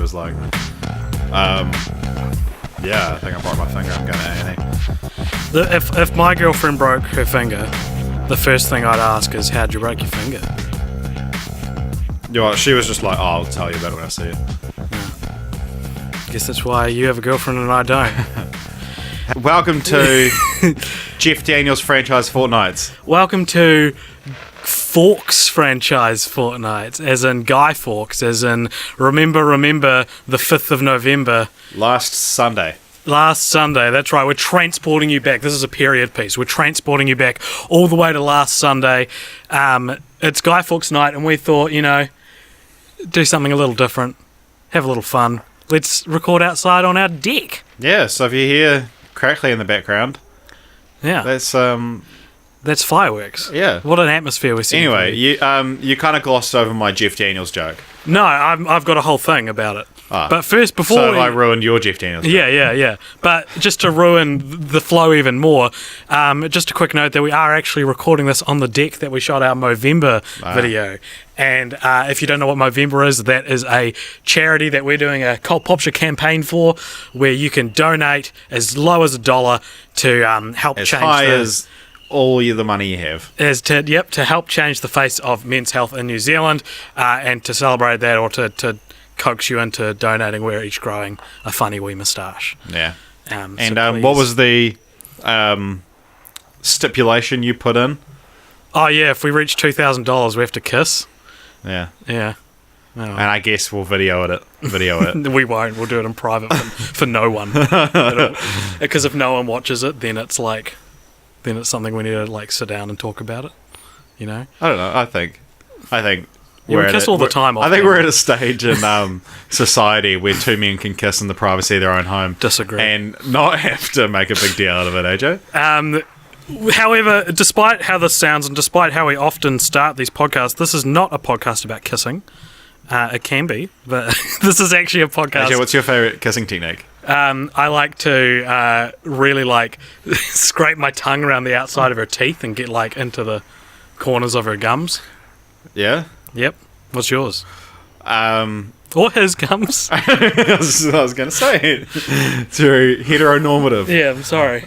was like, yeah, I think I broke my finger. I'm going to A&E. If my girlfriend broke her finger, the first thing I'd ask is, how'd you break your finger? You know, she was just like, oh, I'll tell you about it when I see it. Guess that's why you have a girlfriend and I don't. Welcome to Jeff Daniels franchise Fortnights. Welcome to Fawkes franchise Fortnights, as in Guy Fawkes, as in remember the 5th of November. Last Sunday, that's right. We're transporting you back. This is a period piece. We're transporting you back all the way to last Sunday. It's Guy Fawkes night, and we thought, do something a little different, have a little fun. Let's record outside on our deck. Yeah, so if you hear crackly in the background, yeah, that's fireworks. Yeah. What an atmosphere we're seeing. Anyway, you kind of glossed over my Jeff Daniels joke. No, I've got a whole thing about it. But first, before I ruined your Jeff Daniels joke. Yeah. But just to ruin the flow even more, just a quick note that we are actually recording this on the deck that we shot our Movember video. And if you don't know what Movember is, that is a charity that we're doing a Cult Popture campaign for, where you can donate as low as $1 to help as change high as all the money you have. To help change the face of men's health in New Zealand, and to celebrate that, or to coax you into donating, we're each growing a funny wee moustache. Yeah. So what was the stipulation you put in? Oh yeah, if we reach $2,000, we have to kiss. Yeah. Yeah. Oh. And I guess we'll video it. We won't. We'll do it in private for no one. Because if no one watches it, then it's something we need to sit down and talk about it. I don't know. I think we kiss all the time. I think we're at a stage in society where two men can kiss in the privacy of their own home. Disagree. And not have to make a big deal out of it, AJ. However, despite how this sounds and despite how we often start these podcasts, this is not a podcast about kissing. It can be, but this is actually a podcast. AJ, what's your favourite kissing technique? I like to really scrape my tongue around the outside of her teeth and get into the corners of her gums. Yeah? Yep. What's yours? Or his gums. I was going to say it. It's very heteronormative. Yeah, I'm sorry.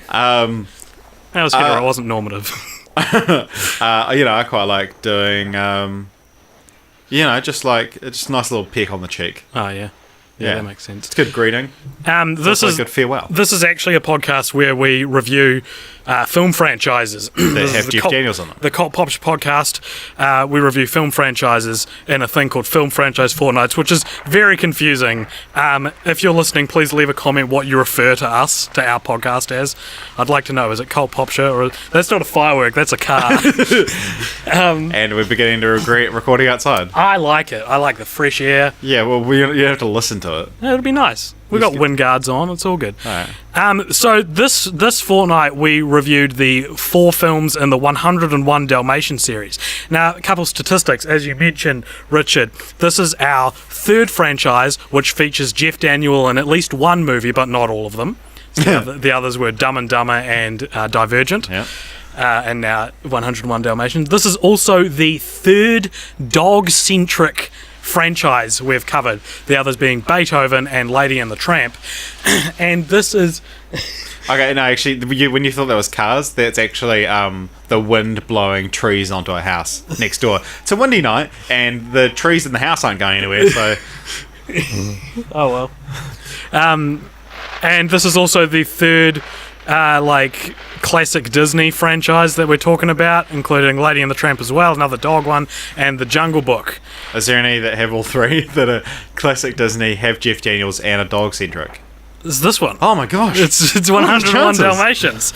That was hetero. It wasn't normative. I quite like doing, just a nice little peck on the cheek. Oh, yeah. Yeah, that makes sense. It's a good greeting. This is a good farewell. This is actually a podcast where we review film franchises that have Jeff Daniels on them. The Cult Popture podcast. We review film franchises in a thing called Film Franchise Fortnights, which is very confusing. If you're listening, please leave a comment what you refer to our podcast as. I'd like to know, is it Cult Popture, or that's not a firework, that's a car. And we're beginning to regret recording outside. I like it. I like the fresh air. Yeah, well, you have to listen to it. It'll be nice. We've got wind guards on. It's all good. All right. So this fortnight we reviewed the 4 films in the 101 Dalmatians series. Now, a couple of statistics. As you mentioned, Richard, this is our 3rd franchise which features Jeff Daniel in at least one movie, but not all of them. So the others were Dumb and Dumber and Divergent. Yeah. And now 101 Dalmatians. This is also the 3rd dog-centric franchise we've covered, the others being Beethoven and Lady and the Tramp. And this is okay. No, actually, when you thought that was cars, that's actually the wind blowing trees onto a house next door. It's a windy night and the trees in the house aren't going anywhere, so oh well. And this is also the 3rd classic Disney franchise that we're talking about, including Lady and the Tramp as well, another dog one, and The Jungle Book. Is there any that have all 3 that are classic Disney, have Jeff Daniels, and are dog-centric? It's this one. Oh my gosh. It's 101 Dalmatians.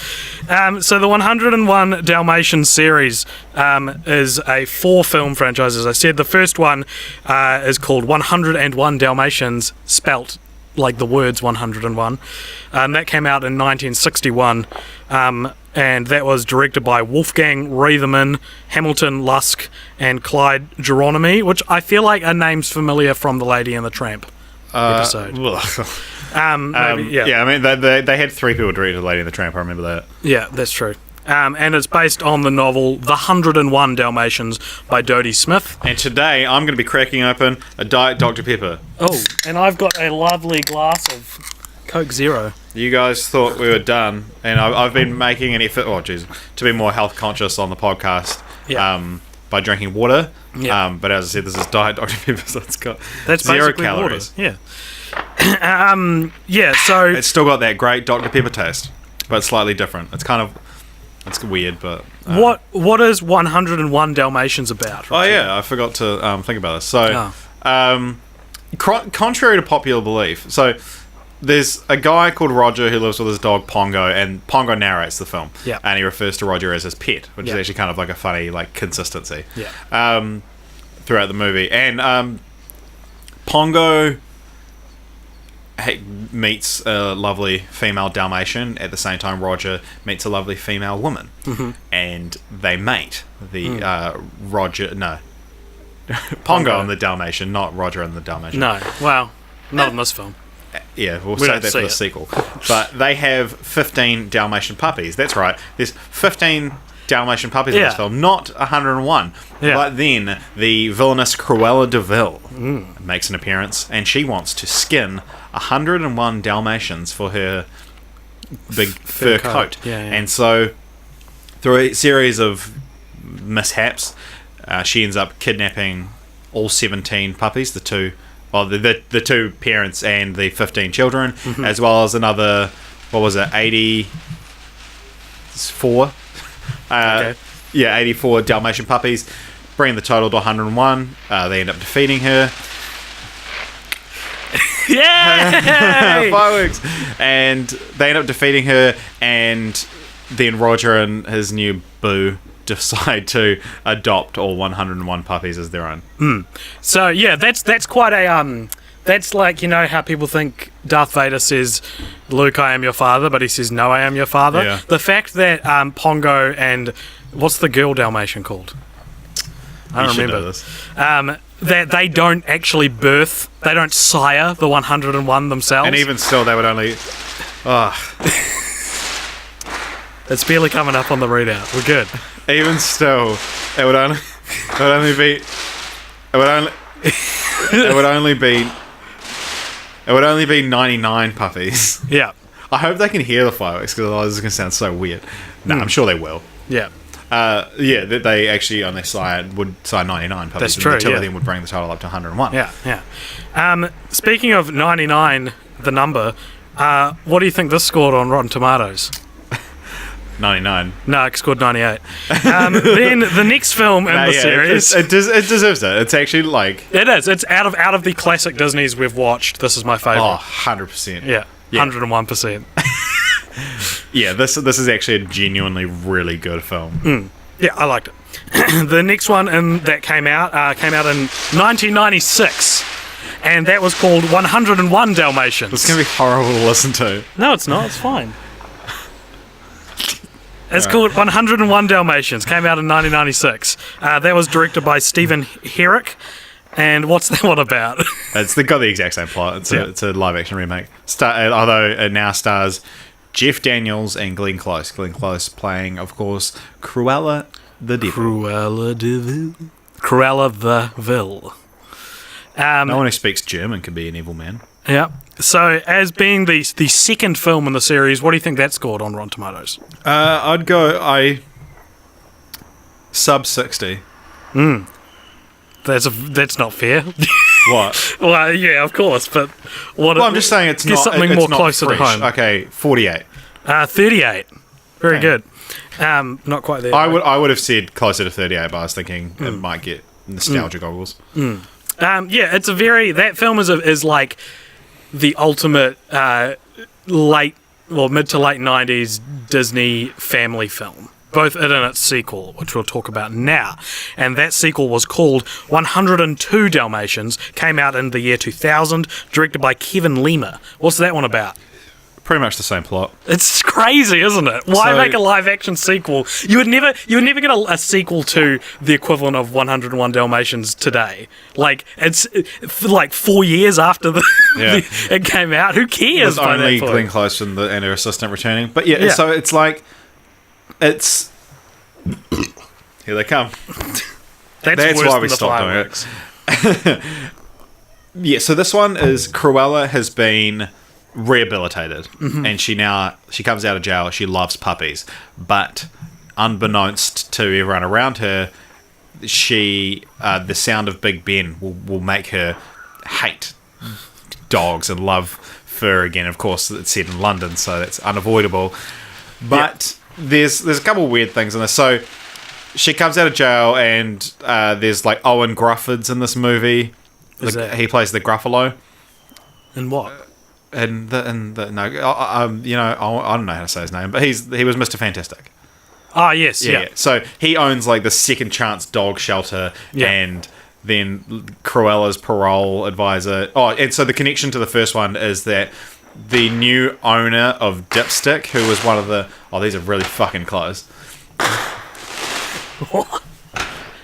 So the 101 Dalmatians series is a 4-film franchise, as I said. The first one is called 101 Dalmatians, spelt like the words 101. That came out in 1961, and that was directed by Wolfgang Reitherman, Hamilton Lusk, and Clyde Geronimi, which I feel like are names familiar from the Lady and the Tramp episode. Yeah, I mean, they had 3 people directed Lady and the Tramp, I remember that. Yeah, that's true. and it's based on the novel The 101 Dalmatians by Dodie Smith. And today I'm going to be cracking open a Diet Dr. Pepper. Oh, and I've got a lovely glass of Coke Zero. You guys thought we were done, and I've been making an effort, to be more health conscious on the podcast by drinking water. Yeah. But as I said, this is Diet Dr. Pepper, so it's got That's 0 basically calories. water. Yeah. So It's still got that great Dr. Pepper taste, but slightly different. It's weird, but... what is 101 Dalmatians about? Oh, yeah, I forgot to think about this. So, contrary to popular belief, so there's a guy called Roger who lives with his dog Pongo, and Pongo narrates the film. Yeah. And he refers to Roger as his pet, which is actually kind of like a funny consistency. Yeah. Throughout the movie. And Pongo meets a lovely female Dalmatian. At the same time, Roger meets a lovely female woman. Mm-hmm. And they mate. Pongo and the Dalmatian, not Roger and the Dalmatian. No. Well, not in this film. Yeah, we'll save that for the sequel. But they have 15 Dalmatian puppies. That's right. There's 15 Dalmatian puppies in this film, not 101. Yeah. But then the villainous Cruella de Vil makes an appearance, and she wants to skin 101 Dalmatians for her big fur coat. Yeah. And so, through a series of mishaps, she ends up kidnapping all 17 puppies, the two parents and the 15 children, as well as another, 84? Okay. Yeah, 84 Dalmatian puppies, bringing the total to 101. They end up defeating her. Yay! Fireworks! And they end up defeating her, and then Roger and his new boo decide to adopt all 101 puppies as their own. So yeah, that's quite a that's like, you know how people think Darth Vader says, "Luke, I am your father," but he says, "No, I am your father." Yeah. The fact that Pongo and what's the girl Dalmatian called? I don't remember this. That they don't actually birth, they don't sire the 101 themselves. And even still, they would only. It's barely coming up on the readout. We're good. Even still, it would only be 99 puppies. Yeah. I hope they can hear the fireworks, because otherwise it's going to sound so weird. No, I'm sure they will. Yeah. That they actually on their side would sire 99 puppies. That's true. And the two of them would bring the total up to 101. Yeah. Speaking of 99, the number, what do you think this scored on Rotten Tomatoes? 99. No, it scored 98. Then the next film in the series, it deserves it. It's actually it is. It's out of the classic Disneys we've watched. This is my favorite. 100%. Yeah. 101%. Yeah, this is actually a genuinely really good film. Yeah, I liked it. The next one that came out in 1996, and that was called 101 Dalmatians. It's going to be horrible to listen to. No, it's not. It's fine. It's called 101 Dalmatians. Came out in 1996. That was directed by Stephen Herrick. And what's that one about? They've got the exact same plot. It's a live-action remake. Although it now stars Jeff Daniels and Glenn Close. Glenn Close playing, of course, Cruella the Devil. Cruella de Vil. Cruella the Vil. No one who speaks German can be an evil man. Yeah. So, as being the second film in the series, what do you think that scored on Rotten Tomatoes? I'd go sub 60. That's not fair. What? Well, yeah, of course, but what? Well, I'm just saying it's not something it's more not closer fresh. to home. Okay, 48. 38. Very good. Not quite there. I would have said closer to 38, but I was thinking it might get nostalgia goggles. Yeah, it's that film is like the ultimate mid to late 90s Disney family film. Both it and its sequel, which we'll talk about now. And that sequel was called 102 Dalmatians, came out in the year 2000, directed by Kevin Lima. What's that one about? Pretty much the same plot. It's crazy, isn't it? Why make a live-action sequel? You would never get a sequel to the equivalent of 101 Dalmatians today. It's like 4 years after it came out. Who cares? There's only Glenn Close and her assistant returning. But so it's like It's... Here they come. That's why we stopped doing it. Yeah, so this one is Cruella has been rehabilitated, and she comes out of jail. She loves puppies, but unbeknownst to everyone around her, the sound of Big Ben will make her hate dogs and love fur again. Of course, it's set in London, so that's unavoidable. But there's a couple of weird things in this. So she comes out of jail, and there's like Owen Grufford's in this movie. He plays the Gruffalo. In what? I don't know how to say his name, but he was Mr. Fantastic. Ah, yes, yeah. So he owns like the Second Chance dog shelter, and then Cruella's parole advisor. Oh, and so the connection to the first one is that the new owner of Dipstick, who was one of the... Oh, these are really fucking close. What?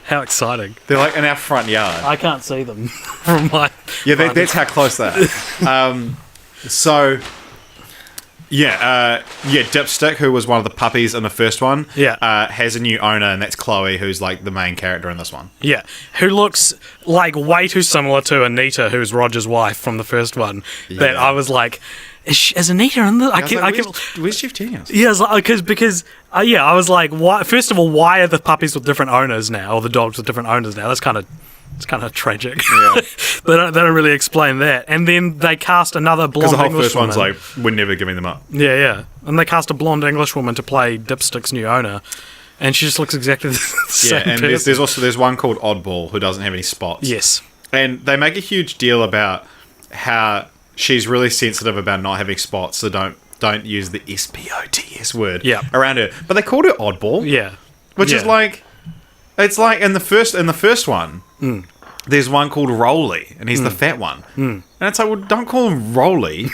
How exciting. They're like in our front yard. I can't see them from my... Yeah, that's how close they are. Dipstick, who was one of the puppies in the first one, has a new owner, and that's Chloe, who's like the main character in this one. Yeah, who looks like way too similar to Anita, who's Roger's wife from the first one. Yeah. That I was like, is Anita in the... Where's Jeff Daniels? Yeah, because I was like, why? First of all, why are the puppies with different owners now, or the dogs with different owners now? It's kind of tragic. Yeah. they don't really explain that. And then they cast another blonde English woman. Because the whole first one's like, we're never giving them up. Yeah. And they cast a blonde English woman to play Dipstick's new owner. And she just looks exactly the same and person. there's one called Oddball who doesn't have any spots. Yes. And they make a huge deal about how she's really sensitive about not having spots, so don't use the SPOTS word around her. But they called her Oddball. Yeah. Which is like... It's like in the first one, there's one called Rolly, and he's the fat one. And it's like, well, don't call him Rolly.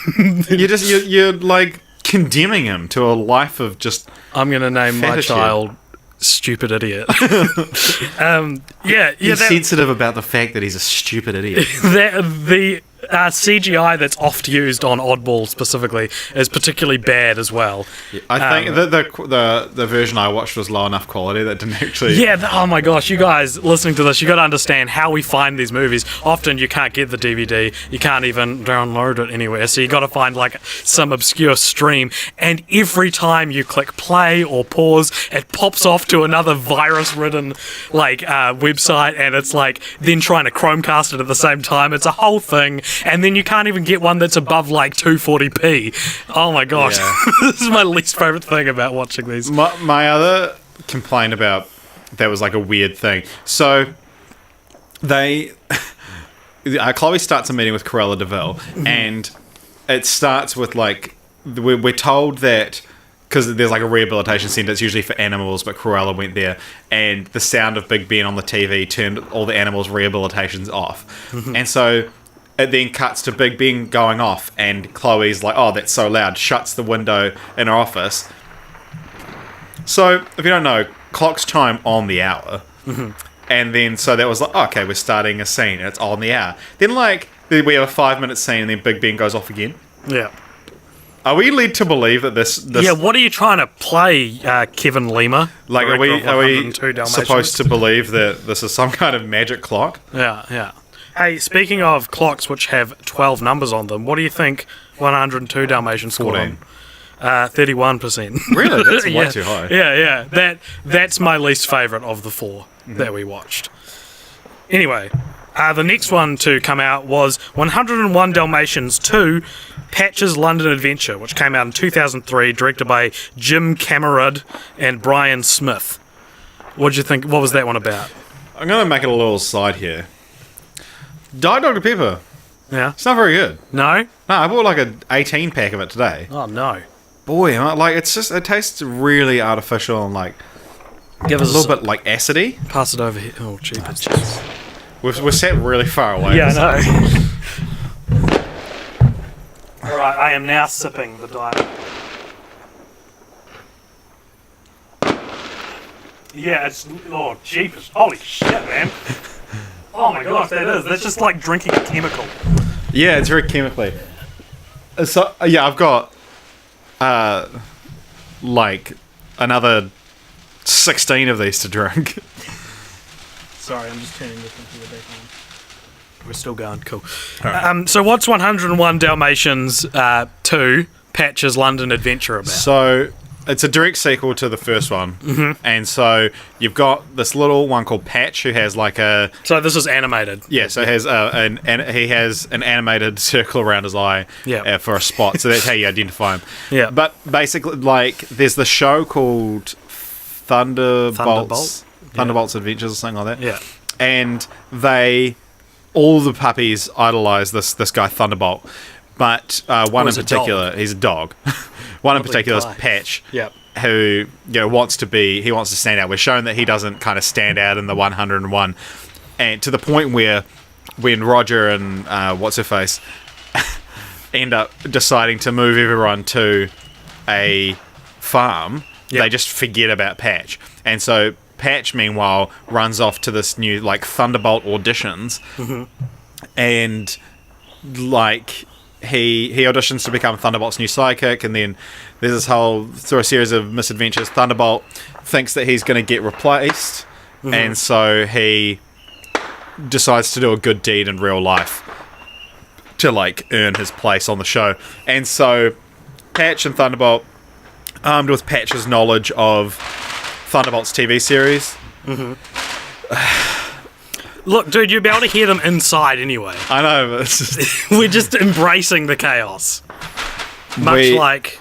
you're like condemning him to a life of just... I'm going to name my child Stupid Idiot. He's sensitive about the fact that he's a stupid idiot. The CGI that's oft used on Oddball specifically is particularly bad as well. Yeah, I think the version I watched was low enough quality that didn't actually... Yeah, oh my gosh, you guys listening to this, you got to understand how we find these movies. Often you can't get the DVD, you can't even download it anywhere, so you got to find like some obscure stream, and every time you click play or pause, it pops off to another virus-ridden like website, and it's like then trying to Chromecast it at the same time. It's a whole thing. And then you can't even get one that's above like 240p. Oh my gosh. Yeah. This is my least favourite thing about watching these. My other complaint about that was like a weird thing. So Chloe starts a meeting with Cruella de Vil, and it starts with like, we're told that because there's like a rehabilitation centre, it's usually for animals, but Cruella went there, and the sound of Big Ben on the TV turned all the animals' rehabilitations off. And so it then cuts to Big Ben going off, and Chloe's like, oh, that's so loud, shuts the window in her office. So, if you don't know, clocks chime on the hour. And then, so that was like, okay, we're starting a scene, and it's on the hour. Then, like, we have a 5-minute scene, and then Big Ben goes off again. Yeah. Are we led to believe that this... Yeah, what are you trying to play, Kevin Lima? Like, are we supposed to believe that this is some kind of magic clock? Yeah. Hey, speaking of clocks which have 12 numbers on them, what do you think 102 Dalmatians scored on? 31%. Really? That's way too high. Yeah. That's my least favourite of the four that we watched. Anyway, the next one to come out was 101 Dalmatians 2, Patch's London Adventure, which came out in 2003, directed by Jim Camerud and Brian Smith. What did you think? What was that one about? I'm going to make it a little side here. Diet Dr. Pepper. Yeah. It's not very good. No? No, I bought like an 18 pack of it today. Oh, no. Boy, like, it tastes really artificial and like give us a little bit like acidy. Pass it over here. Oh, jeepers. We're sat really far away. Yeah, I know. Alright, I am now sipping the diet. Yeah, it's... Oh, jeepers. Holy shit, man. Oh my gosh, that's just like drinking a chemical. Yeah, it's very chemically. So, yeah, I've got, like, another 16 of these to drink. Sorry, I'm just turning this into the background. We're still going. Cool. Right. So what's 101 Dalmatians 2, Patch's London Adventure about? So it's a direct sequel to the first one. And so you've got this little one called Patch who has like a... So this is animated. Yeah, so he has an animated circle around his eye for a spot. So that's how you identify him. Yeah. But basically, like, there's the show called Thunderbolts Adventures or something like that. Yeah. And all the puppies idolize this guy Thunderbolt. But one in particular, he's a dog. One in particular is Patch, who wants to stand out. We're shown that he doesn't kind of stand out in the 101, and to the point where when Roger and what's her face end up deciding to move everyone to a farm, they just forget about Patch, and so Patch meanwhile runs off to this new like Thunderbolt auditions, and like. He auditions to become Thunderbolt's new sidekick, and then there's this whole through a series of misadventures. Thunderbolt thinks that he's going to get replaced, and so he decides to do a good deed in real life to like earn his place on the show. And so Patch and Thunderbolt, armed with Patch's knowledge of Thunderbolt's TV series. Look, dude, you'll be able to hear them inside anyway. I know, but it's just... We're just embracing the chaos. Like...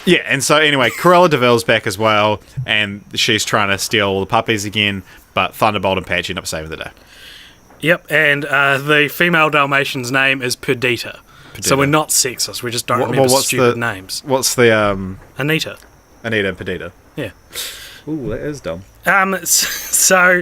Yeah, and so anyway, Cruella de Vil's back as well, and she's trying to steal all the puppies again, but Thunderbolt and Patch end up saving the day. Yep, and the female Dalmatian's name is Perdita. So we're not sexist, we just don't remember stupid names. What's the... Anita and Perdita. Yeah. Ooh, that is dumb. So...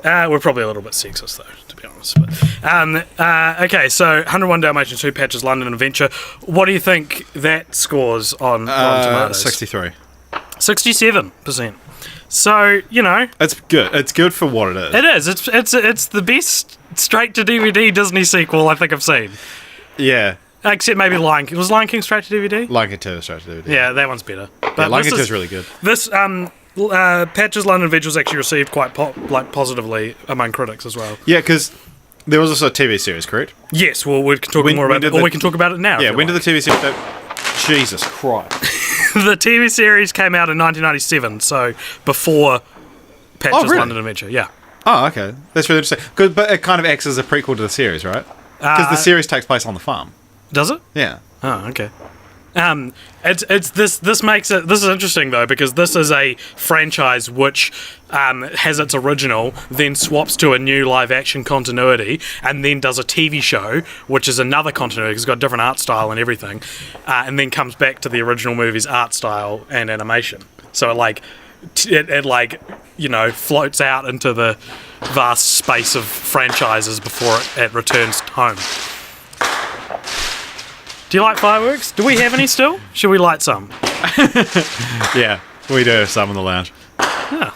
we're probably a little bit sexist, though, to be honest. But, okay, so 101 Dalmatians 2, Patch's London Adventure. What do you think that scores on Rotten Tomatoes? 63. 67%. So, it's good. It's good for what it is. It is. It's the best straight-to-DVD Disney sequel I think I've seen. Yeah. Except maybe Lion King. Was Lion King straight to DVD? Lion King 2 is straight to DVD. Yeah, that one's better. But Lion King 2 is really good. This... Patch's London Adventure was actually received quite positively among critics as well. Yeah, because there was also a TV series, correct? Yes, well, we can talk more about it, or we can talk about it now. Yeah, when did the TV series... Jesus Christ. The TV series came out in 1997, so before Patch's London Adventure, yeah. Oh, okay. That's really interesting. But it kind of acts as a prequel to the series, right? Because the series takes place on the farm. Does it? Yeah. Oh, okay. This makes it. This is interesting though, because this is a franchise which has its original, then swaps to a new live action continuity, and then does a TV show which is another continuity because it's got different art style and everything, and then comes back to the original movie's art style and animation. So it floats out into the vast space of franchises before it returns home. Do you like fireworks? Do we have any still? Should we light some? Yeah, we do have some in the lounge. Yeah.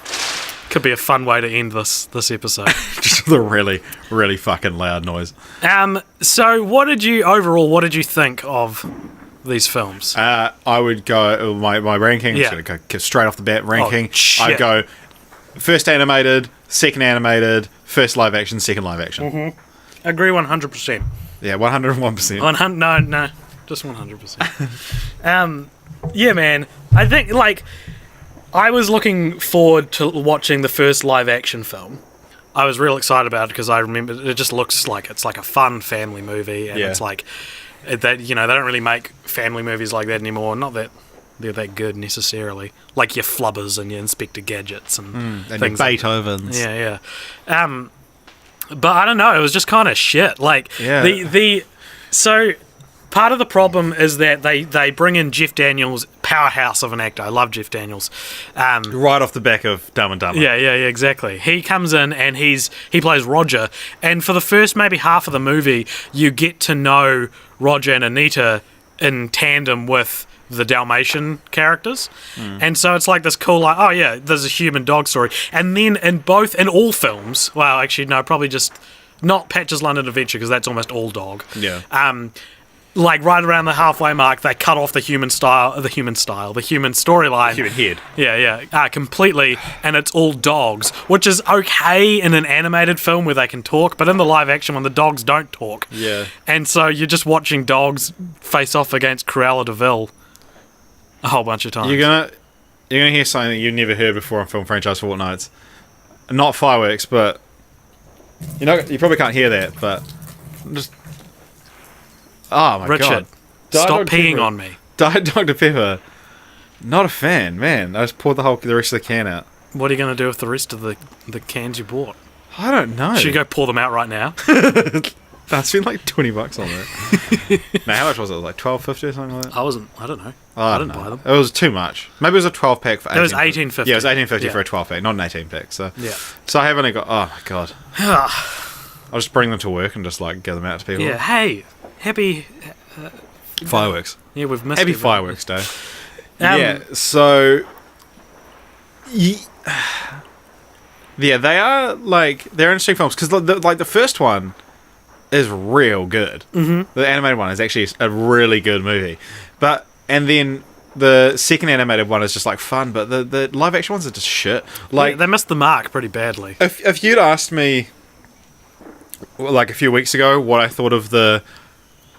Could be a fun way to end this episode. Just with a really, really fucking loud noise. So what did you think of these films? I would go, my ranking, I'm just going to go straight off the bat ranking. I'd go first animated, second animated, first live action, second live action. Agree 100%. Yeah, 101%. No, just 100%. Yeah, man. I think, I was looking forward to watching the first live-action film. I was real excited about it because I remember it just looks like it's like a fun family movie, and it's like that. They don't really make family movies like that anymore. Not that they're that good necessarily. Like your Flubbers and your Inspector Gadgets and things. And Beethovens. Yeah. But I don't know, it was just kind of shit. So part of the problem is that they bring in Jeff Daniels, powerhouse of an actor. I love Jeff Daniels. Right off the back of Dumb and Dumber. Yeah, exactly. He comes in and he plays Roger, and for the first maybe half of the movie, you get to know Roger and Anita in tandem with the Dalmatian characters, and so it's like this cool, there's a human dog story, and then in all films, well, actually no, probably just not Patch's London Adventure because that's almost all dog. Yeah. like right around the halfway mark, they cut off the human storyline. Human head. Yeah, completely, and it's all dogs, which is okay in an animated film where they can talk, but in the live action one, the dogs don't talk. Yeah. And so you're just watching dogs face off against Cruella de Vil a whole bunch of times. You're gonna hear something that you've never heard before on film franchise Fortnights. Not fireworks, but you probably can't hear that, but just. Oh my Richard, god! Stop peeing on me. Diet Dr Pepper. Not a fan, man. I just poured the rest of the can out. What are you going to do with the rest of the cans you bought? I don't know. Should you go pour them out right now? I spent like $20 on that. Now, how much was it? Like $12.50 or something like that? I don't know. I didn't buy them. It was too much. Maybe it was a 12 pack for $18. It was $18.50. Yeah, it was $18.50 for a 12 pack, not an 18 pack. So I have only got. Oh my god. I'll just bring them to work and just like give them out to people. Yeah. Hey, happy fireworks. Yeah, we've missed. Happy Fireworks Day. Yeah. So. Yeah, they're interesting films because the first one is real good. Mm-hmm. The animated one is actually a really good movie, and then the second animated one is just like fun, but the live action ones are just shit. Like they missed the mark pretty badly. If you'd asked me like a few weeks ago what I thought of the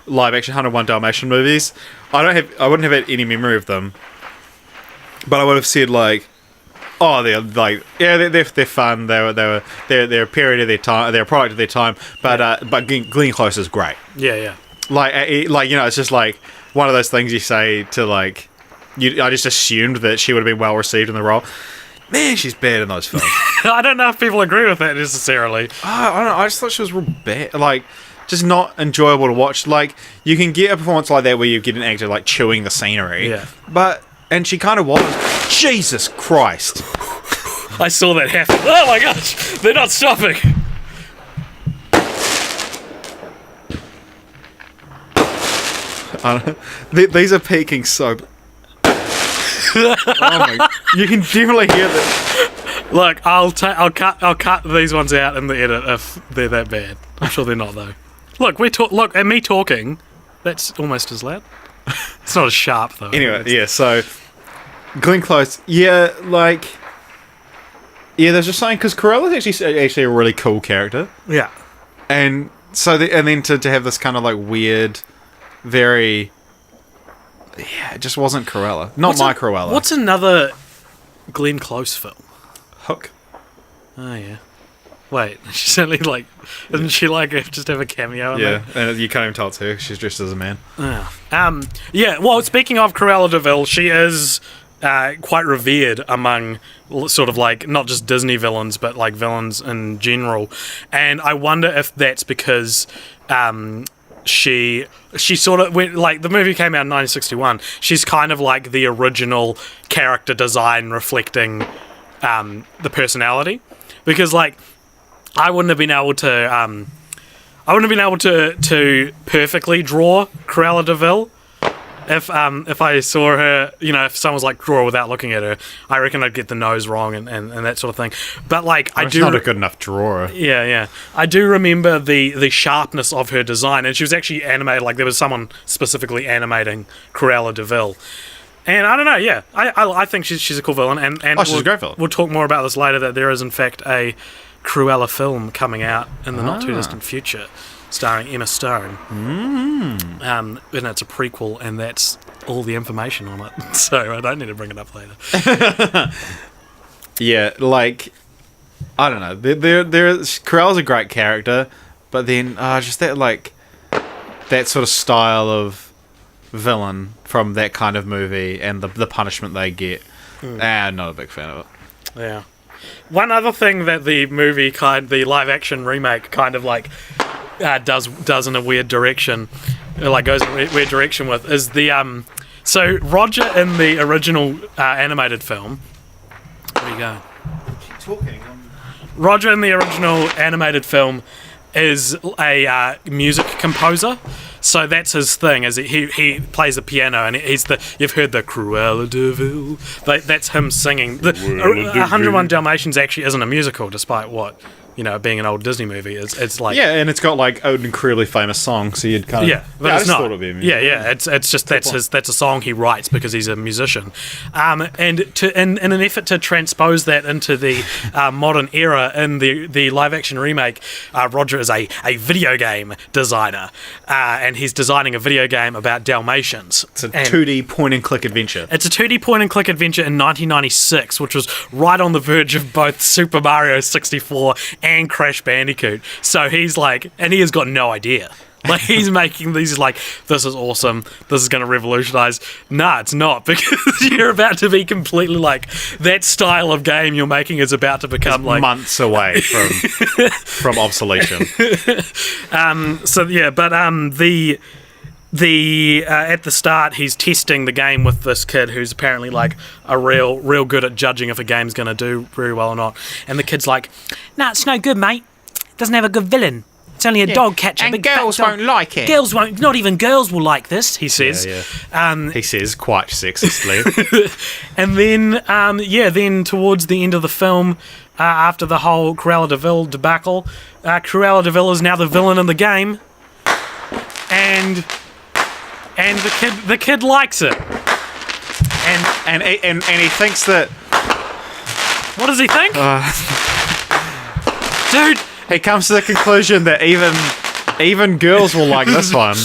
live action 101 Dalmatian movies, I wouldn't have had any memory of them, but I would have said like. Oh, they're like they're fun. They're a period of their time. They're a product of their time. But Glenn Close is great. Yeah. Like it's just like one of those things you say to like I just assumed that she would have been well received in the role. Man, she's bad in those films. I don't know if people agree with that necessarily. I don't know. I just thought she was real bad. Like just not enjoyable to watch. Like you can get a performance like that where you get an actor like chewing the scenery. Yeah. And she kind of was. Jesus Christ. I saw that happen. Oh my gosh. They're not stopping. These are peaking so... Oh my... You can definitely hear that. Look, I'll cut these ones out in the edit if they're that bad. I'm sure they're not though. Look, look, and me talking, that's almost as loud. It's not as sharp though. Anyway, yeah, so Glenn Close, there's just something because Corella's actually a really cool character. Yeah, and so then to have this kind of like weird, very it just wasn't Cruella, not Cruella. What's another Glenn Close film? Hook. Oh yeah. Wait, she's only like, doesn't she like just have a cameo in there? And you can't even tell it's her. She's dressed as a man. Well, speaking of Cruella de Vil, she is quite revered among sort of like not just Disney villains, but like villains in general. And I wonder if that's because she sort of like the movie came out in 1961. She's kind of like the original character design reflecting the personality, because like. I wouldn't have been able to perfectly draw Cruella de Vil if I saw her, if someone was like draw without looking at her. I reckon I'd get the nose wrong and that sort of thing. But like she's not a good enough drawer. Yeah. I do remember the sharpness of her design, and she was actually animated. Like there was someone specifically animating Cruella de Vil. And I don't know, yeah, I think she's a cool villain, and she's a great villain. We'll talk more about this later. That there is in fact a Cruella film coming out in the not too distant future, starring Emma Stone. And it's a prequel, and that's all the information on it. So I don't need to bring it up later. Yeah, like I don't know. Cruella's a great character, but then just that like that sort of style of villain from that kind of movie and the punishment they get. I'm not a big fan of it. Yeah. One other thing that the movie the live action remake kind of like does in a weird direction, like goes in a weird direction with, is the so Roger in the original animated film. Where are you going? Keep talking. Roger in the original animated film is a music composer. So that's his thing. Is he plays the piano, and you've heard the Cruella de Vil. That's him singing. The 101 Dalmatians actually isn't a musical, despite what being an old Disney movie. It's like and it's got like old and incredibly famous songs, so you'd kind of but it's I just not. thought it'd be a musical. It's just that's a song he writes because he's a musician, and in an effort to transpose that into the modern era in the live action remake, Roger is a video game designer, and he's designing a video game about Dalmatians. It's a 2D point and click adventure. It's a 2D point and click adventure in 1996, which was right on the verge of both Super Mario 64 and Crash Bandicoot. So he's like, and he has got no idea. Like, he's making these like, this is awesome, this is going to revolutionize. Nah, it's not, because you're about to be completely like, that style of game you're making is about to become like months away from obsolescence. At the start, he's testing the game with this kid who's apparently like a real good at judging if a game's going to do very well or not. And the kid's like, "Nah, it's no good, mate. It doesn't have a good villain. It's only a dog catcher. And girls won't like it. Girls won't. Not even girls will like this," he says. He says quite sexistly. And then, then towards the end of the film, after the whole Cruella de Vil debacle, Cruella de Vil is now the villain in the game, and the kid likes it, and he thinks that. What does he think? Dude, he comes to the conclusion that even girls will like this one.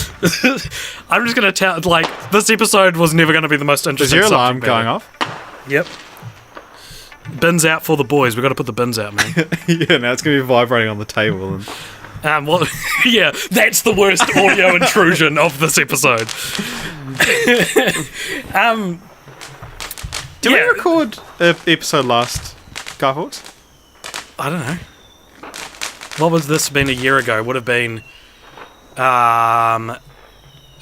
I'm just gonna tell, like, this episode was never gonna be the most interesting. Is your alarm going off? Yep. Bins out for the boys. We've got to put the bins out, man. Now it's gonna be vibrating on the table. That's the worst audio intrusion of this episode. Did we record an episode last, Guy Fawkes? I don't know. What was this been a year ago? Would have been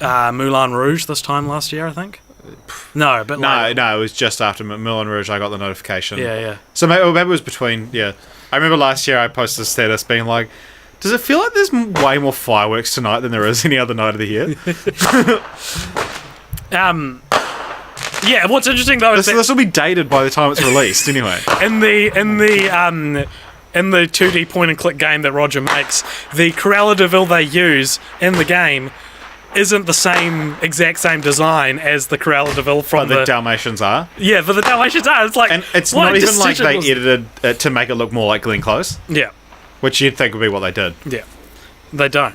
Moulin Rouge this time last year, I think. No, but no, it was just after Moulin Rouge I got the notification. Yeah. So maybe it was between, I remember last year I posted a status being like, does it feel like there's way more fireworks tonight than there is any other night of the year? What's interesting though is this will be dated by the time it's released anyway. In the 2D point and click game that Roger makes, the Cruella de Vil they use in the game isn't the exact same design as the Cruella de Vil from the Dalmatians are. Yeah, but the Dalmatians are. It's like, and it's not even like they edited it to make it look more like Glenn Close. Yeah. Which you'd think would be what they did. Yeah. They don't.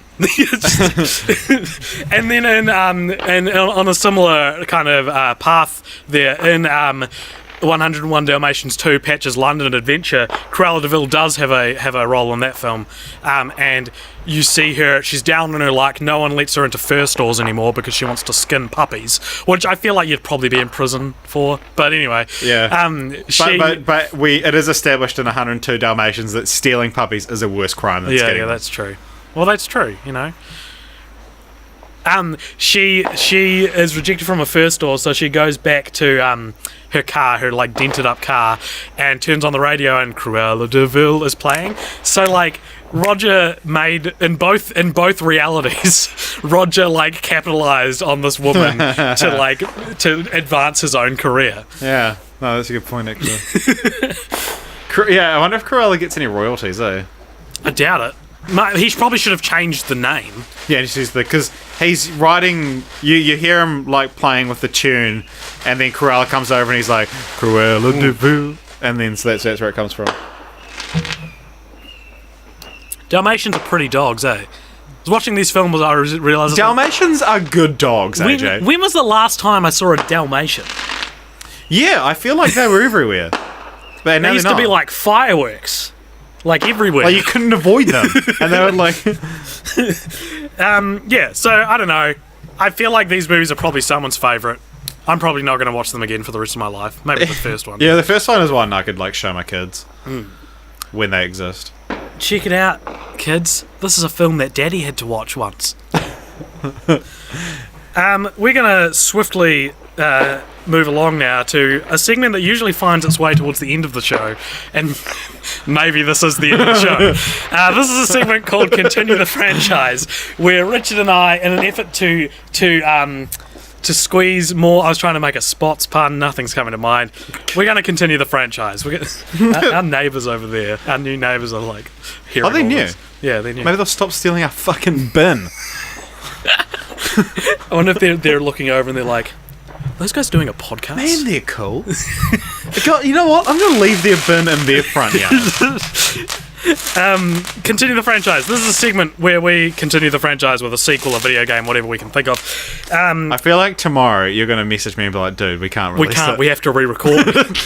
And then and on a similar kind of path there, in 101 Dalmatians 2 Patch's London Adventure, Cruella de Vil does have a role in that film, and you see her, she's down on her luck. No one lets her into fur stores anymore because she wants to skin puppies, which I feel like you'd probably be in prison for, but anyway. Yeah. But it is established in 102 Dalmatians that stealing puppies is a worse crime than skinning them. Yeah, that's true. Well, that's true, She is rejected from a fur store, so she goes back to her car, her like dented up car, and turns on the radio, and Cruella de Vil is playing. So like Roger made in both realities, Roger like capitalized on this woman to advance his own career. Yeah, no, that's a good point actually. I wonder if Cruella gets any royalties, eh? I doubt it. He probably should have changed the name. Yeah, because he's writing. You hear him like playing with the tune, and then Cruella comes over and he's like Cruella de Vil, and then so that's where it comes from. Dalmatians are pretty dogs, eh? I was watching these films, I realised Dalmatians are good dogs, AJ. When was the last time I saw a Dalmatian? Yeah, I feel like they were everywhere. But they used to be like fireworks. Like everywhere. Like you couldn't avoid them. And they were like... so I don't know. I feel like these movies are probably someone's favourite. I'm probably not going to watch them again for the rest of my life. Maybe the first one. Yeah, the first one is one I could like show my kids. When they exist. Check it out, kids. This is a film that Daddy had to watch once. We're going to swiftly... move along now to a segment that usually finds its way towards the end of the show, and maybe this is the end of the show. This is a segment called Continue the Franchise, where Richard and I, in an effort to to squeeze more. I was trying to make a spots pun. Nothing's coming to mind. We're going to continue the franchise. Our neighbours over there, our new neighbours are like hearing. Oh, they knew. Yeah, they knew. Maybe they'll stop stealing our fucking bin. I wonder if they're looking over and they're like, those guys doing a podcast? Man, they're cool. You know what? I'm going to leave their bin in their front yard. Continue the franchise. This is a segment where we continue the franchise with a sequel, a video game, whatever we can think of. I feel like tomorrow you're going to message me and be like, dude, we can't release it. We have to re-record.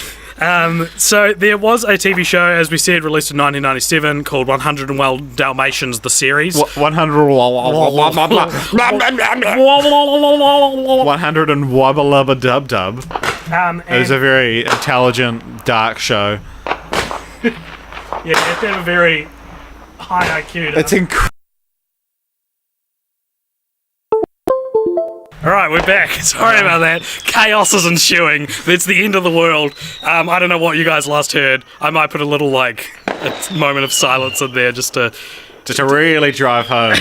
So there was a TV show, as we said, released in 1997 called 101 Dalmatians, the series. 100 and wubba lubba dub dub. It was a very intelligent, dark show. Yeah, you have to have a very high IQ. It's incredible. Alright, we're back. Sorry about that. Chaos is ensuing. It's the end of the world. I don't know what you guys last heard. I might put a little, a moment of silence in there just to really drive home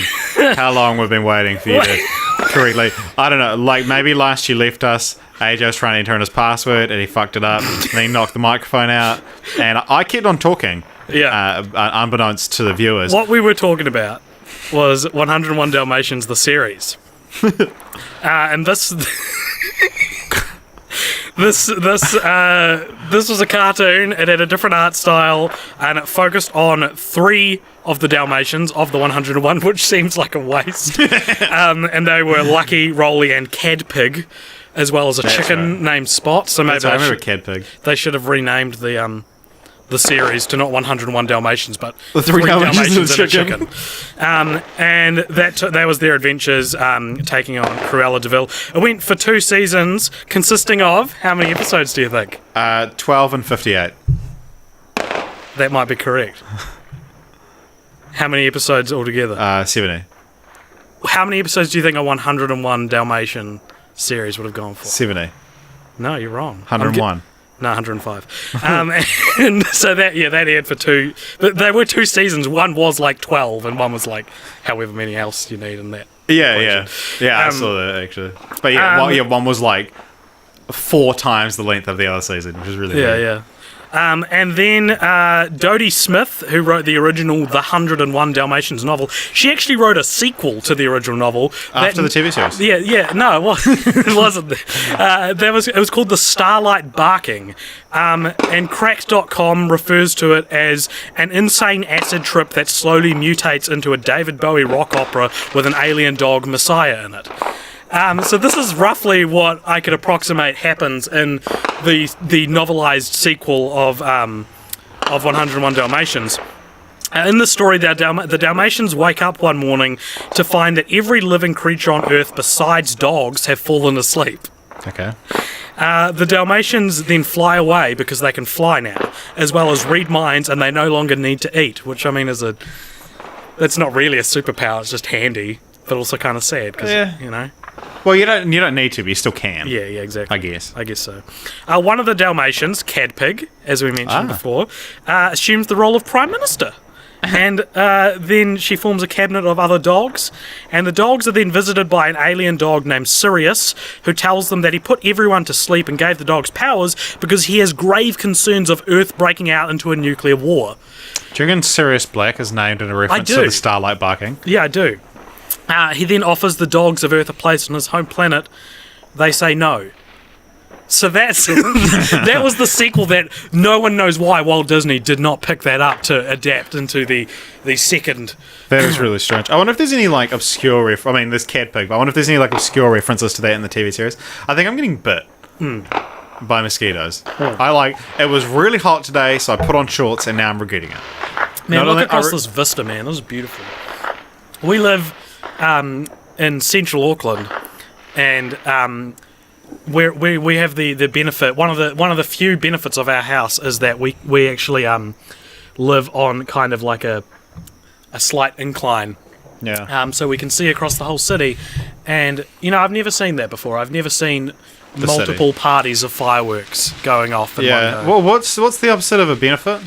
how long we've been waiting for you to correctly. I don't know, maybe last you left us, AJ was trying to enter in his password and he fucked it up, and he knocked the microphone out, and I kept on talking. Yeah. Unbeknownst to the viewers. What we were talking about was 101 Dalmatians, the series. And this was a cartoon. It had a different art style, and it focused on 3 of the Dalmatians of the 101, which seems like a waste. And they were Lucky, Rolly, and Cadpig, as well as a chicken named Spot. So maybe I remember Cadpig. They should have renamed the series to not 101 Dalmatians, but the 3 Dalmatians and a chicken. And that was their adventures taking on Cruella de Vil. It went for 2 seasons, consisting of, how many episodes do you think? 12 and 58. That might be correct. How many episodes altogether? 70. How many episodes do you think a 101 Dalmatian series would have gone for? 70. No, you're wrong. 101. No, 105. And so that aired for 2. But they were 2 seasons. One was 12, and one was however many else you need in that. Yeah, I saw that actually. But one was 4 times the length of the other season, which is really weird. Yeah. And then Dodie Smith, who wrote the original The 101 Dalmatians novel, she actually wrote a sequel to the original novel. After the TV series? Yeah. No, it wasn't. It was called The Starlight Barking. And Cracked.com refers to it as an insane acid trip that slowly mutates into a David Bowie rock opera with an alien dog Messiah in it. So this is roughly what I could approximate happens in the novelised sequel of 101 Dalmatians. In the story, the Dalmatians wake up one morning to find that every living creature on Earth besides dogs have fallen asleep. Okay. The Dalmatians then fly away because they can fly now, as well as read minds, and they no longer need to eat, which I mean that's not really a superpower, it's just handy, but also kind of sad because, you know. Well, you don't need to, but you still can. Yeah, exactly. I guess so. One of the Dalmatians, Cadpig, as we mentioned before, assumes the role of Prime Minister. And then she forms a cabinet of other dogs, and the dogs are then visited by an alien dog named Sirius, who tells them that he put everyone to sleep and gave the dogs powers because he has grave concerns of Earth breaking out into a nuclear war. Do you reckon Sirius Black is named in a reference to the Starlight Barking? Yeah, I do. He then offers the dogs of Earth a place on his home planet. They say no. So that's that was the sequel that no one knows why Walt Disney did not pick that up to adapt into the second. That is really strange. I wonder if there's any obscure there's Cadpig, but I wonder if there's any obscure references to that in the TV series. I think I'm getting bit by mosquitoes. It was really hot today, so I put on shorts and now I'm regretting it. Man, look across this vista, man. This is beautiful. We live in central Auckland, and we have the benefit. One of the few benefits of our house is that we actually live on kind of like a slight incline. Yeah. So we can see across the whole city, and I've never seen that before. I've never seen multiple parties of fireworks going off. In one go. Well, what's the opposite of a benefit?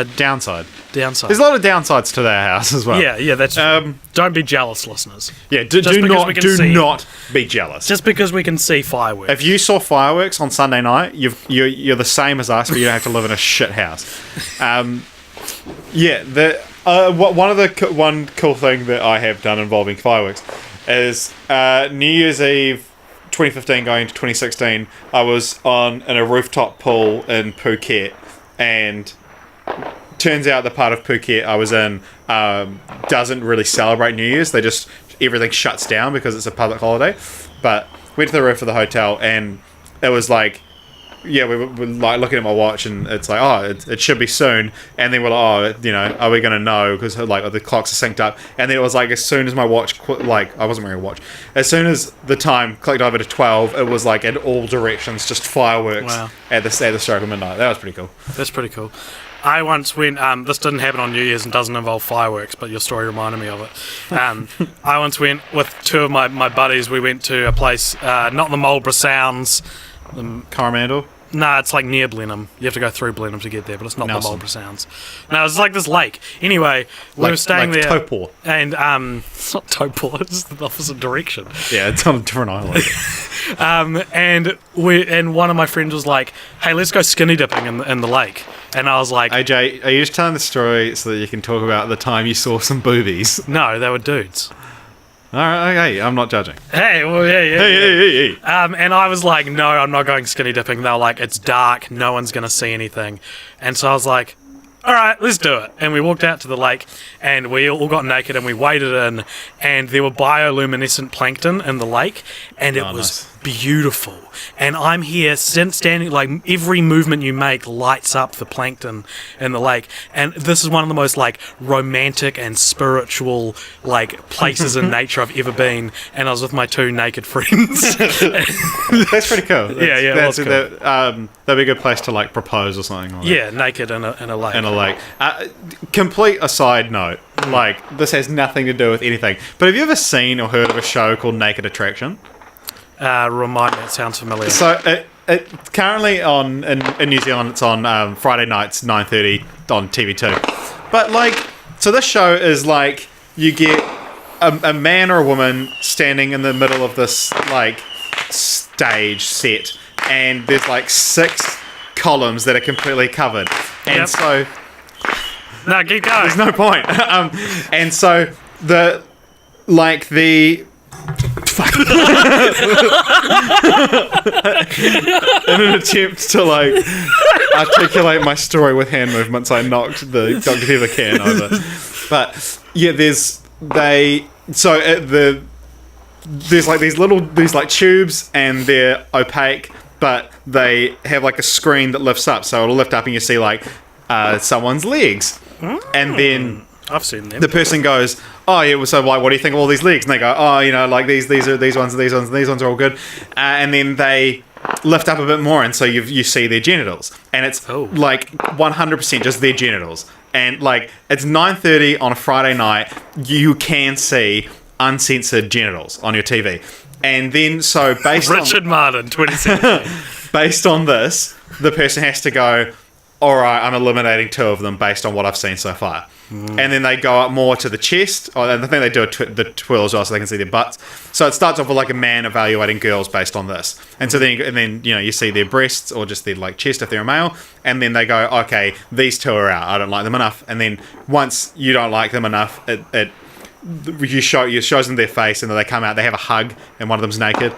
downside. Downside. There's a lot of downsides to their house as well. Yeah, that's don't be jealous, listeners. Yeah, do not be jealous. Just because we can see fireworks. If you saw fireworks on Sunday night, you're the same as us, but you don't have to live in a shit house. One cool thing that I have done involving fireworks is New Year's Eve 2015 going to 2016, I was in a rooftop pool in Phuket, and turns out the part of Phuket I was in doesn't really celebrate New Year's. Everything shuts down because it's a public holiday. But went to the roof of the hotel, and it was like, we were like looking at my watch, and it's like, it should be soon. And then we're like, are we going to know? Because like the clocks are synced up. And then it was like, as soon as my watch, I wasn't wearing a watch. As soon as the time clicked over to 12, it was like in all directions, just fireworks at the stroke of midnight. That was pretty cool. That's pretty cool. I once went, this didn't happen on New Year's and doesn't involve fireworks, but your story reminded me of it. I once went with two of my buddies. We went to a place, not the Marlborough Sounds. Coromandel? Nah, it's like near Blenheim. You have to go through Blenheim to get there, but it's not the Marlborough Sounds. No, it's like this lake. Anyway, we were staying there. Taupo. And it's not Taupo, it's the opposite direction. Yeah, it's on a different island. And one of my friends was like, hey, let's go skinny dipping in the lake. And I was like... AJ, are you just telling the story so that you can talk about the time you saw some boobies? No, they were dudes. All right, okay, I'm not judging. Hey, well, yeah. Hey. And I was like, no, I'm not going skinny dipping. They were like, it's dark, no one's going to see anything. And so I was like, all right, let's do it. And we walked out to the lake, and we all got naked, and we waded in, and there were bioluminescent plankton in the lake, and it was beautiful. And I'm here standing, like, every movement you make lights up the plankton in the lake. And this is one of the most, like, romantic and spiritual, like, places in nature I've ever been. And I was with my two naked friends. That's pretty cool. That's cool. That'd be a good place to, like, propose or something like that. Naked in a lake. In a lake. Complete aside note, like, this has nothing to do with anything. But have you ever seen or heard of a show called Naked Attraction? Remind me, it sounds familiar. So it currently in New Zealand, it's on Friday nights 9:30 on TV2. But like, so this show is like, you get a man or a woman standing in the middle of this like stage set, and there's like 6 columns that are completely covered, and so no, keep going. There's no point. And so in an attempt to like articulate my story with hand movements, I knocked the Dr. Pepper can over. But yeah, there's like these like tubes, and they're opaque, but they have like a screen that lifts up, so it'll lift up and you see like someone's legs. And then I've seen them. The person goes, oh yeah, so like, what do you think of all these legs? And they go, oh, like these ones, and these ones are all good. And then they lift up a bit more, and so you see their genitals, and it's like 100% just their genitals. And like, it's 9:30 on a Friday night, you can see uncensored genitals on your TV. And then so based on Richard Martin 2017. Based on this, the person has to go, all right, I'm eliminating 2 of them based on what I've seen so far. And then they go up more to the chest. And I think they do the twill as well, so they can see their butts. So it starts off with like a man evaluating girls based on this. And so then you see their breasts or just their like chest if they're a male. And then they go, okay, these 2 are out. I don't like them enough. And then once you don't like them enough, it shows them their face, and then they come out. They have a hug, and one of them's naked.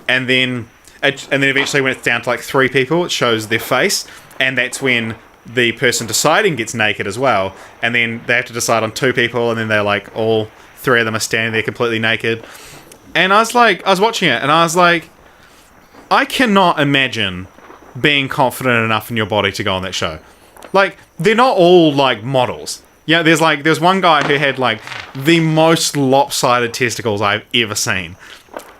And then eventually, when it's down to like 3 people, it shows their face, and that's when the person deciding gets naked as well. And then they have to decide on 2 people, and then they're like, all 3 of them are standing there completely naked. And I was watching it, and I was like, I cannot imagine being confident enough in your body to go on that show. Like, they're not all like models. Yeah, there's one guy who had like the most lopsided testicles I've ever seen.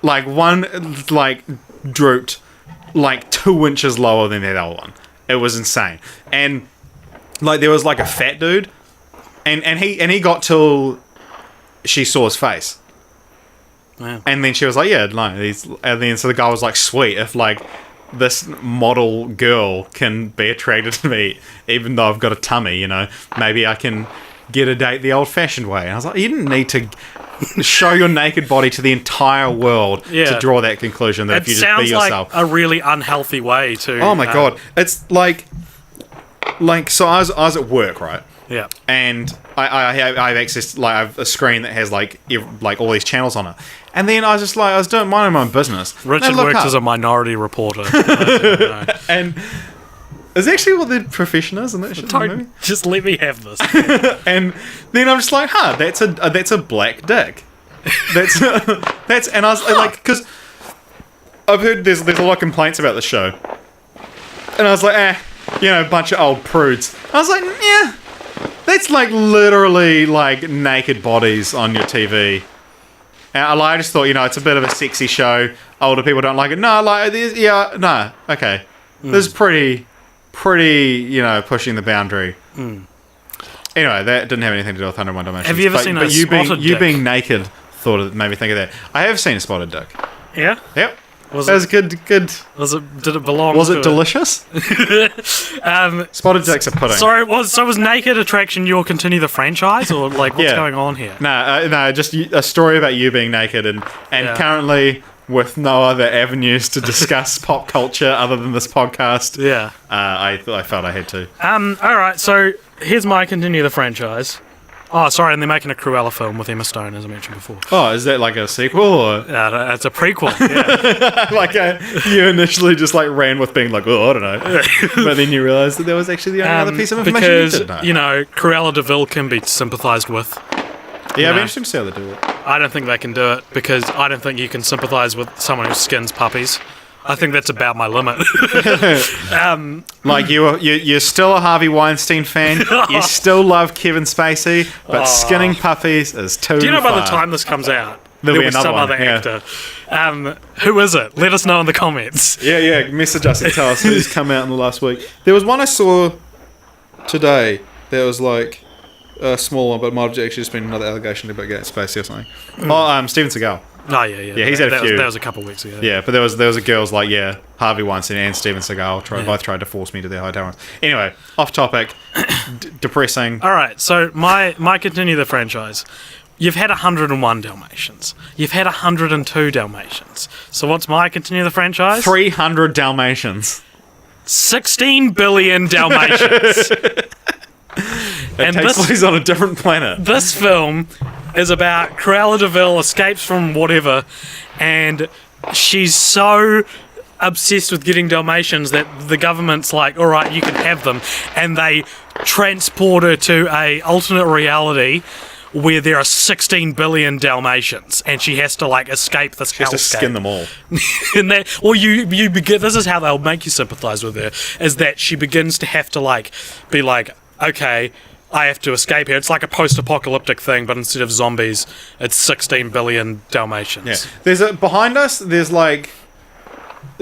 Like, one like drooped like 2 inches lower than the other one. It was insane. And like, there was like a fat dude, and he got till she saw his face. Wow. And then she was like, yeah, no, and then so the guy was like, sweet, if like this model girl can be attracted to me even though I've got a tummy, you know. Maybe I can get a date the old-fashioned way. And I was like, you didn't need to show your naked body to the entire world to draw that conclusion that if you just be yourself. It sounds like a really unhealthy way to... Oh my God. It's like so I was at work, right? Yeah. And I have access, like, I have a screen that has, like, all these channels on it. And then I was just like, I was doing minding my own business. Richard works as a minority reporter. And is actually what the profession is in that shit movie? Just let me have this. And then I'm just like, that's a black dick. That's and I was like, because I've heard there's a lot of complaints about the show. And I was like, a bunch of old prudes. I was like, yeah, that's like literally like naked bodies on your TV. And I just thought, it's a bit of a sexy show. Older people don't like it. No, like, okay. This is pretty, pushing the boundary. Anyway, that didn't have anything to do with 101 Dalmatians. Have you ever seen a spotted dick? You being naked made me think of that. I have seen a spotted dick. Yeah? Yep. That was good. Did it belong? Was it delicious? Spotted dicks are pudding. Sorry, was Naked Attraction your continue the franchise, or like what's going on here? No, just a story about you being naked and currently with no other avenues to discuss pop culture other than this podcast. Yeah. I felt I had to. All right, so here's my continue the franchise. Oh, sorry, and they're making a Cruella film with Emma Stone, as I mentioned before. Oh, is that like a sequel, or...? It's a prequel, yeah. You initially just, ran with being like, oh, I don't know. But then you realised that there was actually the only other piece of information because, you didn't know. Cruella de Vil can be sympathised with. Yeah, I'd be interested to see how they do it. I don't think they can do it, because I don't think you can sympathise with someone who skins puppies. I think that's about my limit. You're still a Harvey Weinstein fan. You still love Kevin Spacey, but skinning puppies is too far. Do you know by the time this comes out, there'll be some other actor? Who is it? Let us know in the comments. Yeah. Message us and tell us who's come out in the last week. There was one I saw today that was like a small one, but it might have actually just been another allegation about Kevin Spacey or something. Steven Seagal. Oh, yeah. Yeah, he's had a few. That was a couple of weeks ago. Yeah, but there was a girls like, Harvey Weinstein and Steven Seagal both tried to force me to their hotel rooms. Anyway, off topic, depressing. All right, so my continue the franchise. You've had 101 Dalmatians. You've had 102 Dalmatians. So what's my continue the franchise? 300 Dalmatians. 16 billion Dalmatians. It takes place on a different planet. This film is about Cruella de Vil escapes from whatever, and she's so obsessed with getting Dalmatians that the government's like, all right, you can have them, and they transport her to a alternate reality where there are 16 billion Dalmatians, and she has to escape this hellscape. She has to skin them all. And you begin. This is how they'll make you sympathise with her: is that she begins to have to be like, okay, I have to escape here. It's like a post-apocalyptic thing, but instead of zombies, it's 16 billion Dalmatians. Yeah. Behind us, there's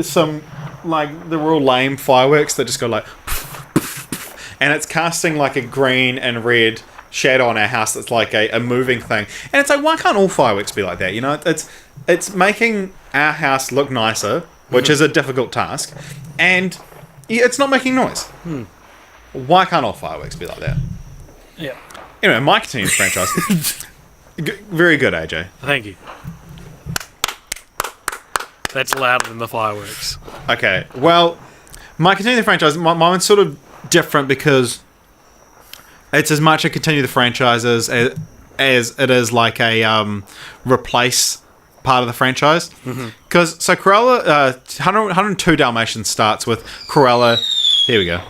some the real lame fireworks that just go and it's casting a green and red shadow on our house that's like a moving thing. And it's like, why can't all fireworks be like that? It's making our house look nicer, which is a difficult task, and it's not making noise. Why can't all fireworks be like that? Yeah. Anyway, my continuing franchise. Very good, AJ. Thank you. That's louder than the fireworks. Okay, well, my continuing franchise, mine's sort of different because it's as much a continue the franchise as it is like a replace part of the franchise. Because, Cruella, 102 Dalmatians starts with Cruella. Here we go.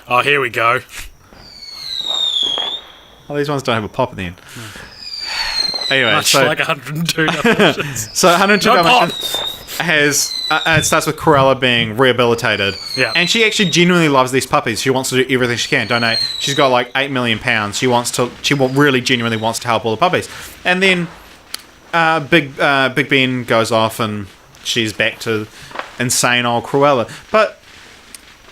Oh, here we go. Oh, these ones don't have a pop at the end. Anyway, much like 102 Dalmatians. So 102 Dalmatians has it starts with Cruella being rehabilitated. Yeah. And she actually genuinely loves these puppies. She wants to do everything she can. Donate. She's got £8 million. She really genuinely wants to help all the puppies. And then Big Ben goes off and she's back to insane old Cruella. But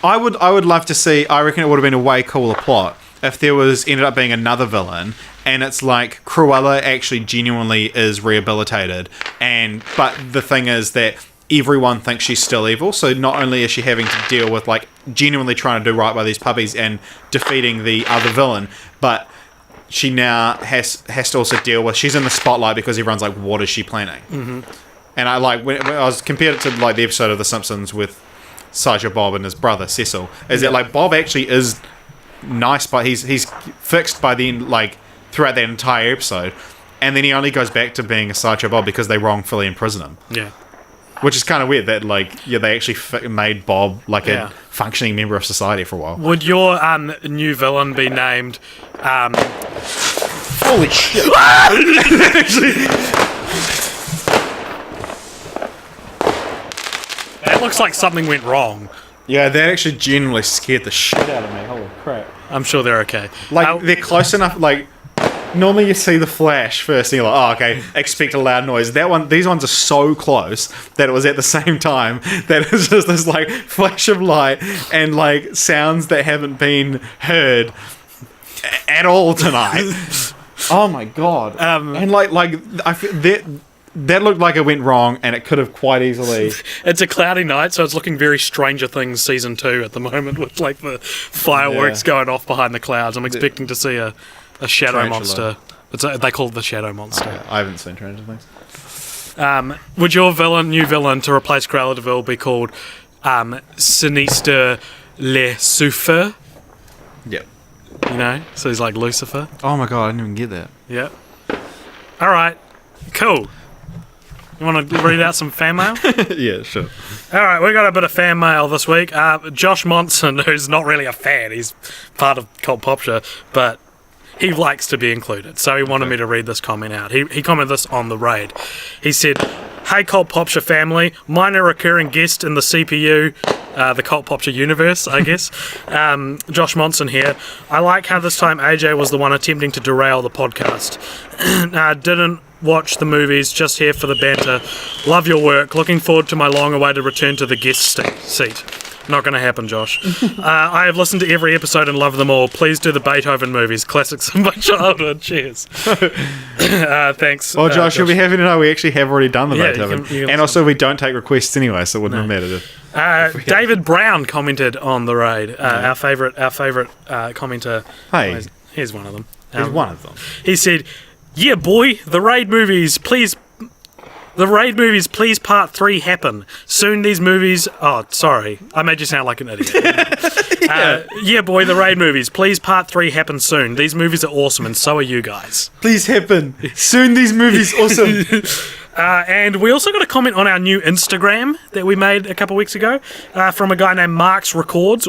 I would love to see, I reckon it would have been a way cooler plot if there ended up being another villain, and it's Cruella actually genuinely is rehabilitated, but the thing is that everyone thinks she's still evil. So not only is she having to deal with like genuinely trying to do right by these puppies and defeating the other villain, but she now has to also deal with, she's in the spotlight because everyone's like, what is she planning? Mm-hmm. And I like when I was compared it to like the episode of The Simpsons with Sideshow Bob and his brother Cecil, is that like Bob actually is nice, but he's fixed by the end, like throughout that entire episode, and then he only goes back to being a Sideshow Bob because they wrongfully imprison him. Yeah. Which is kind of weird that, like, they actually made Bob, like, a functioning member of society for a while. Would your new villain be named... Holy shit! That looks like something went wrong. Yeah, that actually genuinely scared the shit out of me. Holy crap. I'm sure they're okay. Like, they're close enough, like... Normally you see the flash first and you're like, oh, okay, expect a loud noise. These ones are so close that it was at the same time that it's just this like flash of light and like sounds that haven't been heard at all tonight. Oh my god. And like I feel that looked like it went wrong, and it could have quite easily. It's a cloudy night, so it's looking very Stranger Things season 2 at the moment, with like the fireworks going off behind the clouds. I'm expecting to see a shadow monster. They call it the shadow monster. Okay, I haven't seen Stranger Things. Would your new villain to replace Cruella de Vil be called Sinister Le Souffleur? Yep. You know, so he's like Lucifer. Oh my god, I didn't even get that. Yep. All right, cool. You want to read out some fan mail? Yeah, sure. All right, we got a bit of fan mail this week. Josh Monson, who's not really a fan, he's part of Cult Popture, but he likes to be included, so he wanted me to read this comment out. He commented this on the raid. He said, "Hey Cult Popture family, minor recurring guest in the CPU, the Cult Popture universe, I guess. Josh Monson here. I like how this time AJ was the one attempting to derail the podcast. Didn't watch the movies, just here for the banter. Love your work. Looking forward to my long-awaited return to the guest seat. Not going to happen, Josh. I have listened to every episode and love them all. Please do the Beethoven movies, classics of my childhood. Cheers." Thanks. Well, Josh, you'll be happy to know we actually have already done the Beethoven. You can and also, we don't take requests anyway, so it wouldn't have mattered. David Brown commented on the raid. Our favourite commenter. Hey. Here's one of them. Here's one of them. He said, "Yeah, boy, the raid movies, please part 3 happen. Soon these movies..." Oh, sorry. I made you sound like an idiot. Yeah, boy, the raid movies. Please part 3 happen soon. These movies are awesome and so are you guys. Please happen. Soon these movies awesome. And we also got a comment on our new Instagram that we made a couple weeks ago from a guy named Mark's Records.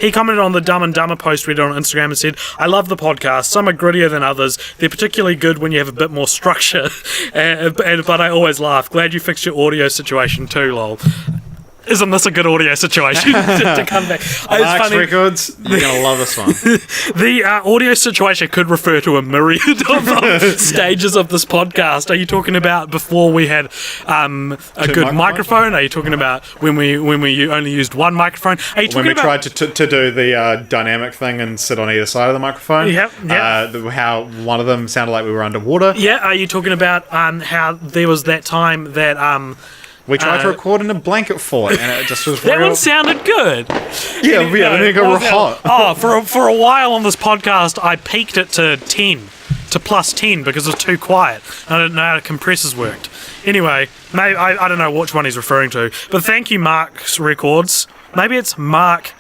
He commented on the Dumb and Dumber post we did on Instagram and said, "I love the podcast. Some are grittier than others. They're particularly good when you have a bit more structure. But I always laugh. Glad you fixed your audio situation too, lol." Isn't this a good audio situation to come back? Mark's Records, you're going to love this one. The audio situation could refer to a myriad of stages of this podcast. Are you talking about before we had a good microphone? Are you talking about when we only used one microphone? Are you talking when we tried to do the dynamic thing and sit on either side of the microphone? Yep. How one of them sounded like we were underwater? Yeah. Are you talking about how there was that time that... we tried to record in a blanket fort, and it just was that one sounded good. Yeah, and it got real hot. Oh, for a while on this podcast, I peaked it to 10, to plus 10, because it was too quiet. I didn't know how the compressors worked. Anyway, maybe, I don't know which one he's referring to, but thank you, Mark's Records. Maybe it's Mark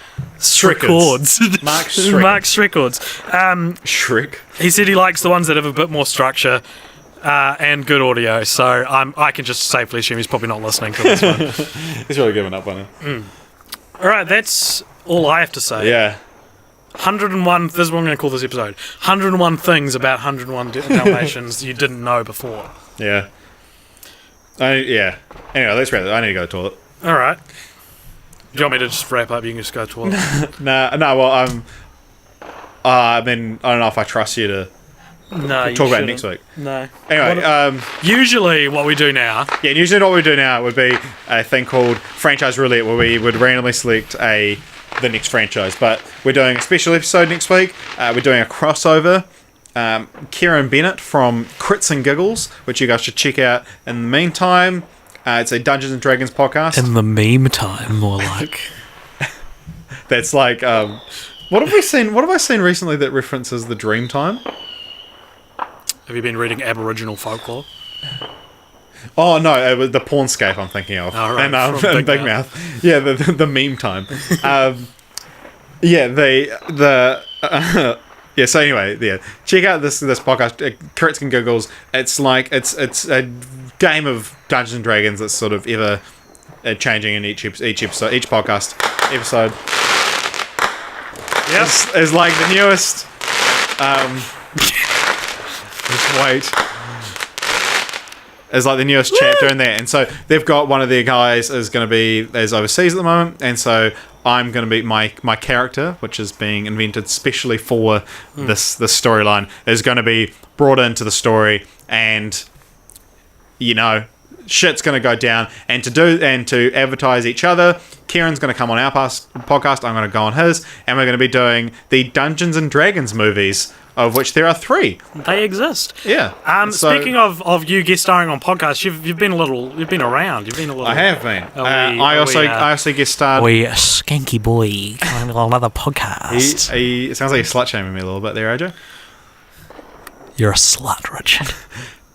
Records. Mark's Records. Shrek. He said he likes the ones that have a bit more structure. And good audio, so I can just safely assume he's probably not listening to this one. He's really giving up on it. Alright, that's all I have to say. Yeah. 101, this is what I'm going to call this episode. 101 things about 101 Dalmatians you didn't know before. Yeah. Anyway, let's wrap it. I need to go to the toilet. Alright. Do you want me to just wrap up? You can just go to the toilet. No, well, I don't know if I trust you to... No, talk about it next week. No. Anyway, usually what we do now... Yeah, usually what we do now would be a thing called Franchise Roulette, where we would randomly select the next franchise. But we're doing a special episode next week. We're doing a crossover. Kieran Bennett from Crits and Giggles, which you guys should check out. In the meantime, It's a Dungeons and Dragons podcast. In the meme time, more like. That's like, what have we seen? What have I seen recently that references the dream time? Have you been reading Aboriginal folklore? Oh no, it was the Pornscape I'm thinking of, right, and Big Mouth. Yeah, the meme time. Yeah. So anyway, yeah. Check out this podcast. Crits and Giggles. It's like it's a game of Dungeons and Dragons that's sort of ever changing in each episode, each podcast episode. Yes, is like the newest. Just wait. Is like the newest chapter in there, and so they've got one of their guys is overseas at the moment, and so I'm going to be my character, which is being invented specially for this storyline, is going to be brought into the story, and shit's going to go down, and to advertise each other, Kieran's going to come on our podcast, I'm going to go on his, and we're going to be doing the Dungeons and Dragons movies, of which there are 3. They exist. Yeah. Speaking of you guest starring on podcasts, you've been around. I have been. I also guest starred. We skanky boy coming on another podcast. It sounds like you're slut shaming me a little bit there, AJ. You're a slut, Richard.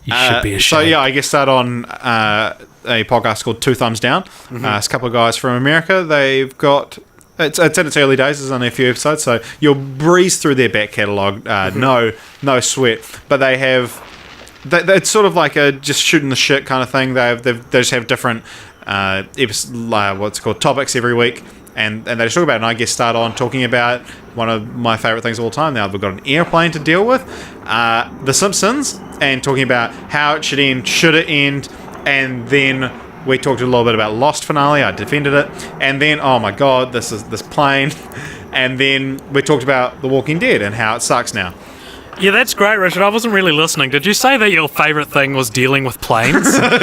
You should be ashamed. So yeah, I guest starred on a podcast called Two Thumbs Down. It's a couple of guys from America. They've got. It's in its early days. There's only a few episodes, so you'll breeze through their back catalogue. No sweat. But they have, it's sort of like a just shooting the shit kind of thing. They just have different topics every week, and they just talk about it. And I guess start on talking about one of my favourite things of all time. Now we've got an airplane to deal with, The Simpsons, and talking about how it should end, should it end, and then. We talked a little bit about Lost finale. I defended it, and then oh my god, this plane, and then we talked about The Walking Dead and how it sucks now. Yeah, that's great, Richard. I wasn't really listening. Did you say that your favourite thing was dealing with planes? Check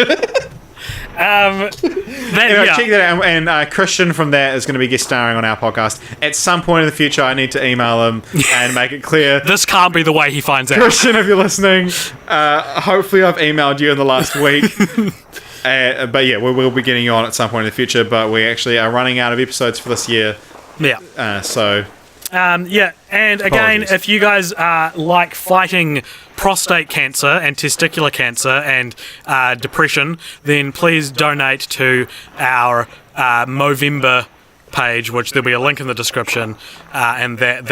that out. And Christian from that is going to be guest starring on our podcast at some point in the future. I need to email him and make it clear. This can't be the way he finds out. Christian, if you're listening, hopefully I've emailed you in the last week. But yeah, we'll be getting you on at some point in the future. But we actually are running out of episodes for this year. Yeah. And again, apologies. if you guys like fighting prostate cancer and testicular cancer and depression, then please donate to our Movember page, which there'll be a link in the description, and that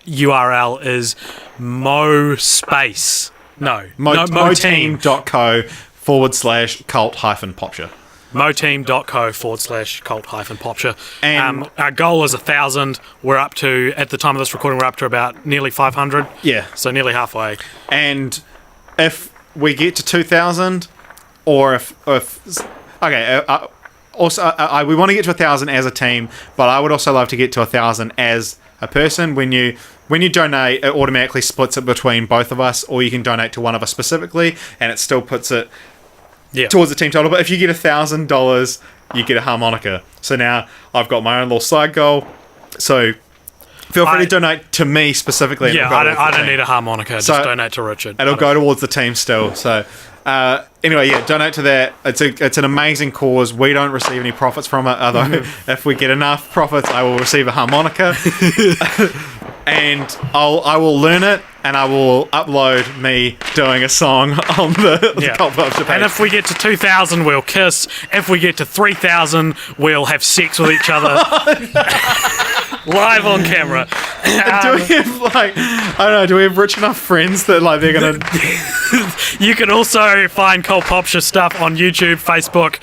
URL is moteam.co/cult-popture. moteam.co/cult-popture. And our goal is 1,000. We're up to, at the time of this recording, we're up to about nearly 500. Yeah. So nearly halfway. And if we get to 2,000, or we want to get to 1,000 as a team, but I would also love to get to 1,000 as a person. When you donate, it automatically splits it between both of us, or you can donate to one of us specifically, and it still puts it towards the team total. But if you get $1,000, you get a harmonica. So now I've got my own little side goal. So feel free to donate to me specifically. Yeah, I don't need a harmonica. Just donate to Richard. It'll go towards the team still. So anyway, donate to that. It's an amazing cause. We don't receive any profits from it, although if we get enough profits, I will receive a harmonica. And I will learn it, and I will upload me doing a song on the Cult-Popture page. And if we get to 2,000, we'll kiss. If we get to 3,000, we'll have sex with each other. Live on camera. Do we have, do we have rich enough friends that they're going to... You can also find Cult-Popture stuff on YouTube, Facebook,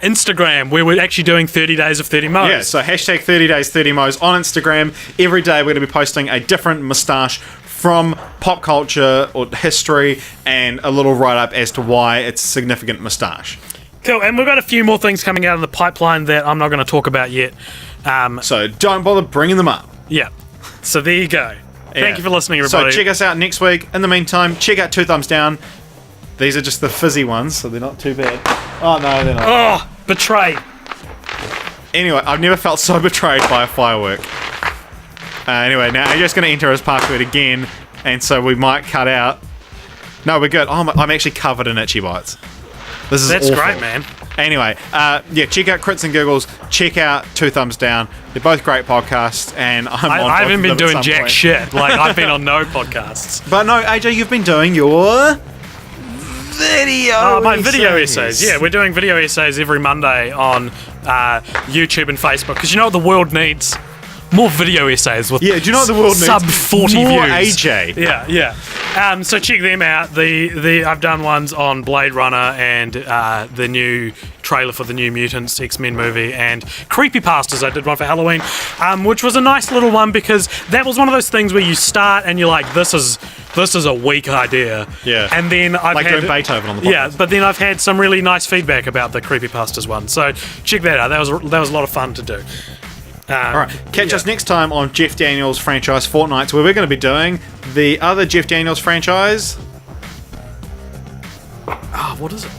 Instagram, where we're actually doing 30 Days of 30 Mo's. Yeah, so hashtag 30 Days 30 Mo's on Instagram. Every day we're going to be posting a different moustache from pop culture or history, and a little write-up as to why it's a significant moustache. Cool, and we've got a few more things coming out of the pipeline that I'm not going to talk about yet. So don't bother bringing them up. Yeah. So there you go. Thank you for listening, everybody. So check us out next week. In the meantime, check out Two Thumbs Down. These are just the fizzy ones, so they're not too bad. Oh, no, they're not. Oh, betrayed. Anyway, I've never felt so betrayed by a firework. Anyway, now I'm just going to enter his password again, and so we might cut out. No, we're good. Oh, I'm actually covered in itchy bites. This is That's awful. great, man. Anyway, check out Crits and Giggles. Check out Two Thumbs Down. They're both great podcasts, and I haven't been doing jack shit. Like, I've been on no podcasts. But no, AJ, you've been doing your video video essays. Yeah, we're doing video essays every Monday on YouTube and Facebook, because you know what the world needs? More video essays with do you know what the world needs? Sub 40 More views. AJ. Yeah. So check them out. I've done ones on Blade Runner and the new trailer for the New Mutants X-Men movie, and Creepypastas. I did one for Halloween, which was a nice little one, because that was one of those things where you start and you're like, this is a weak idea. Yeah. And then I've had doing Beethoven on the podcast. Yeah, but then I've had some really nice feedback about the Creepypastas one. So check that out. That was a lot of fun to do. Alright, catch us next time on Jeff Daniels' franchise Fortnights, where we're going to be doing the other Jeff Daniels franchise. What is it?